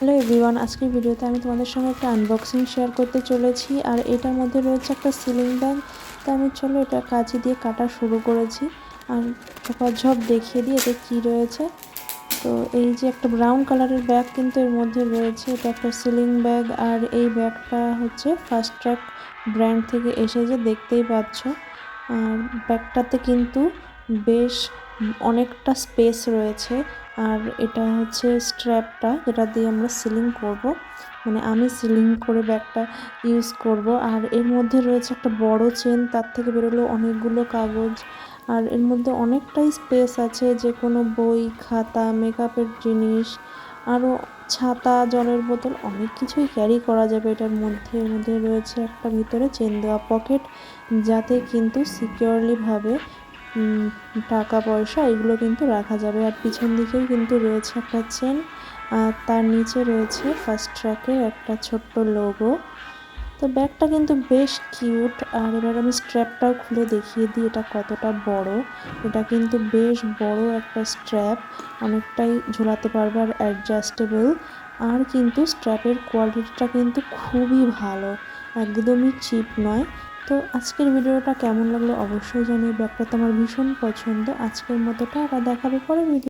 Hello everyone, আজকের ভিডিওতে আমি তোমাদের সঙ্গে একটা আনবক্সিং শেয়ার করতে চলেছি। আর এটার মধ্যে রয়েছে একটা সিলিং ব্যাগ। তো আমি চলো এটা কাঁচি দিয়ে কাটা শুরু করেছি আর ঝপ দেখিয়ে দিই এতে কী রয়েছে। তো এই যে একটা ব্রাউন কালারের ব্যাগ কিন্তু এর মধ্যে রয়েছে, এটা একটা সিলিং ব্যাগ। আর এই ব্যাগটা হচ্ছে ফার্স্ট ট্র্যাক ব্র্যান্ড থেকে এসেছে, দেখতেই পাচ্ছ। আর ব্যাগটাতে কিন্তু বেশ অনেকটা স্পেস রয়েছে। আর এটা হচ্ছে স্ট্র্যাপটা, যেটা দিয়ে আমরা সিলিং করব, মানে আমি সিলিং করে ব্যাগটা ইউজ করব। আর এর মধ্যে রয়েছে একটা বড় চেন, তার থেকে বেরোলো অনেকগুলো কাগজ। আর এর মধ্যে অনেকটাই স্পেস আছে, যে কোনো বই, খাতা, মেকআপের জিনিস, আরও ছাতা, জলের বোতল, অনেক কিছুই ক্যারি করা যাবে এটার মধ্যে। এর মধ্যে রয়েছে একটা ভিতরে চেন দেওয়া পকেট, যাতে কিন্তু সিকিউরলিভাবে টাকা পয়সা এগুলো কিন্তু রাখা যাবে। আর পিছন দিকেও কিন্তু রয়েছে একটা চেন, আর তার নিচে রয়েছে ফার্স্ট ট্র্যাকের একটা ছোট্ট লোগো। তো ব্যাগটা কিন্তু বেশ কিউট। আর এবার আমি স্ট্র্যাপটাও খুলে দেখিয়ে দিই এটা কতটা বড়। এটা কিন্তু বেশ বড় একটা স্ট্র্যাপ, অনেকটাই ঝোলাতে পারবে আর অ্যাডজাস্টেবল। আর কিন্তু স্ট্র্যাপের কোয়ালিটিটা কিন্তু খুবই ভালো, একদমই চিপ নয়। তো আজকের ভিডিওটা কেমন লাগলো অবশ্যই জানিয়ে। ব্যাগটা তো আমার ভীষণ পছন্দ। আজকের মতোটা আবার দেখাবে পরের ভিডিও।